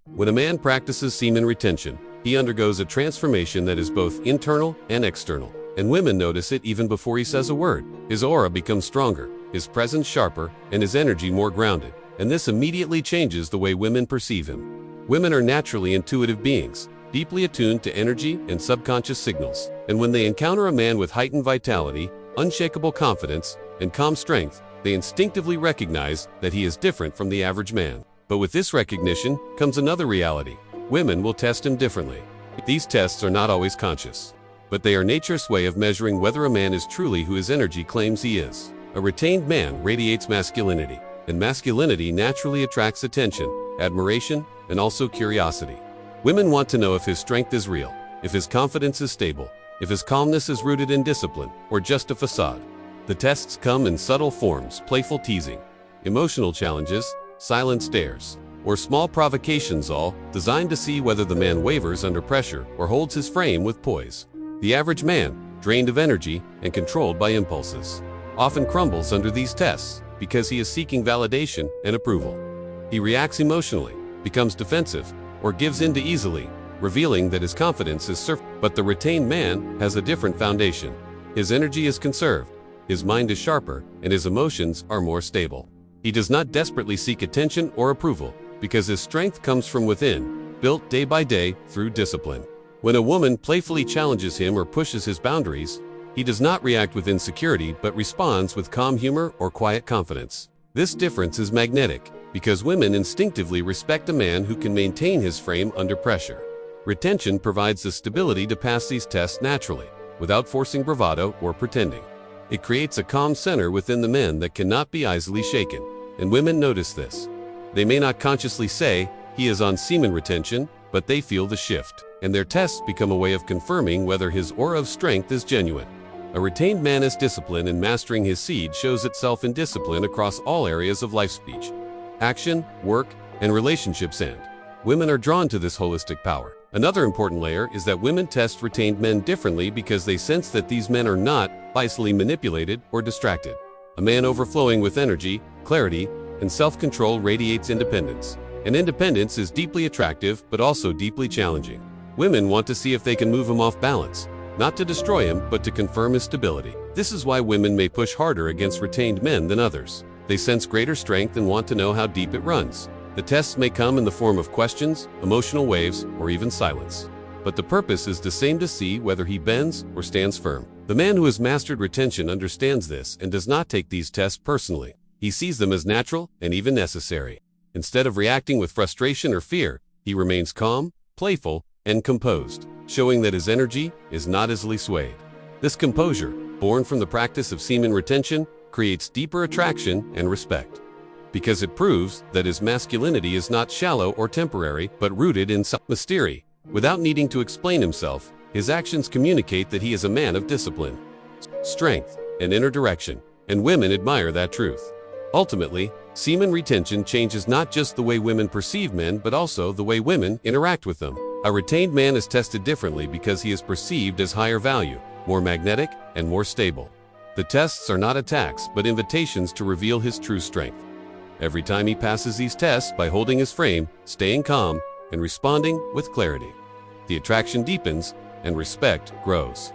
When a man practices semen retention, he undergoes a transformation that is both internal and external, and women notice it even before he says a word. His aura becomes stronger, his presence sharper, and his energy more grounded, and this immediately changes the way women perceive him. Women are naturally intuitive beings, deeply attuned to energy and subconscious signals, and when they encounter a man with heightened vitality, unshakable confidence, and calm strength, they instinctively recognize that he is different from the average man. But with this recognition comes another reality. Women will test him differently. These tests are not always conscious, but they are nature's way of measuring whether a man is truly who his energy claims he is. A retained man radiates masculinity, and masculinity naturally attracts attention, admiration, and also curiosity. Women want to know if his strength is real, if his confidence is stable, if his calmness is rooted in discipline, or just a facade. The tests come in subtle forms: playful teasing, emotional challenges, silent stares, or small provocations, all designed to see whether the man wavers under pressure or holds his frame with poise. The average man, drained of energy and controlled by impulses, often crumbles under these tests because he is seeking validation and approval. He reacts emotionally, becomes defensive, or gives in too easily, revealing that his confidence is surface. But the retained man has a different foundation. His energy is conserved, his mind is sharper, and his emotions are more stable. He does not desperately seek attention or approval because his strength comes from within, built day by day through discipline. When a woman playfully challenges him or pushes his boundaries, he does not react with insecurity but responds with calm humor or quiet confidence. This difference is magnetic because women instinctively respect a man who can maintain his frame under pressure. Retention provides the stability to pass these tests naturally, without forcing bravado or pretending. It creates a calm center within the men that cannot be easily shaken, and women notice this. They may not consciously say, "He is on semen retention," but they feel the shift, and their tests become a way of confirming whether his aura of strength is genuine. A retained man is disciplined, and mastering his seed shows itself in discipline across all areas of life: speech, action, work, and relationships, and women are drawn to this holistic power. Another important layer is that women test retained men differently because they sense that these men are not easily manipulated or distracted. A man overflowing with energy, clarity, and self-control radiates independence. And independence is deeply attractive but also deeply challenging. Women want to see if they can move him off balance, not to destroy him but to confirm his stability. This is why women may push harder against retained men than others. They sense greater strength and want to know how deep it runs. The tests may come in the form of questions, emotional waves, or even silence. But the purpose is the same: to see whether he bends or stands firm. The man who has mastered retention understands this and does not take these tests personally. He sees them as natural and even necessary. Instead of reacting with frustration or fear, he remains calm, playful, and composed, showing that his energy is not easily swayed. This composure, born from the practice of semen retention, creates deeper attraction and respect, because it proves that his masculinity is not shallow or temporary, but rooted in mystery. Without needing to explain himself, his actions communicate that he is a man of discipline, strength, and inner direction, and women admire that truth. Ultimately, semen retention changes not just the way women perceive men, but also the way women interact with them. A retained man is tested differently because he is perceived as higher value, more magnetic, and more stable. The tests are not attacks, but invitations to reveal his true strength. Every time he passes these tests by holding his frame, staying calm, and responding with clarity, the attraction deepens and respect grows.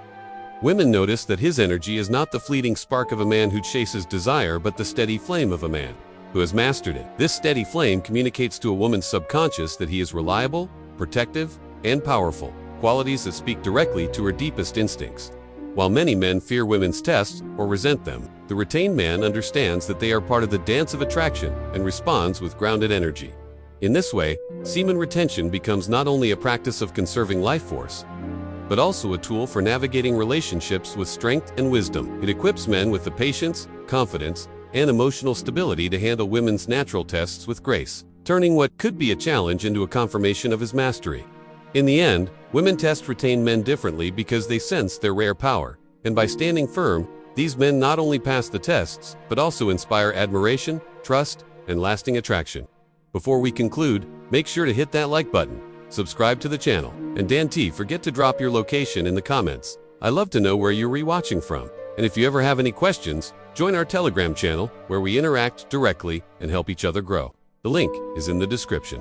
Women notice that his energy is not the fleeting spark of a man who chases desire, but the steady flame of a man who has mastered it. This steady flame communicates to a woman's subconscious that he is reliable, protective, and powerful, qualities that speak directly to her deepest instincts. While many men fear women's tests or resent them, the retained man understands that they are part of the dance of attraction and responds with grounded energy. In this way, semen retention becomes not only a practice of conserving life force, but also a tool for navigating relationships with strength and wisdom. It equips men with the patience, confidence, and emotional stability to handle women's natural tests with grace, turning what could be a challenge into a confirmation of his mastery. In the end, women test retained men differently because they sense their rare power, and by standing firm, these men not only pass the tests, but also inspire admiration, trust, and lasting attraction. Before we conclude, make sure to hit that like button, subscribe to the channel, and forget to drop your location in the comments. I love to know where you're rewatching from. And if you ever have any questions, join our Telegram channel where we interact directly and help each other grow. The link is in the description.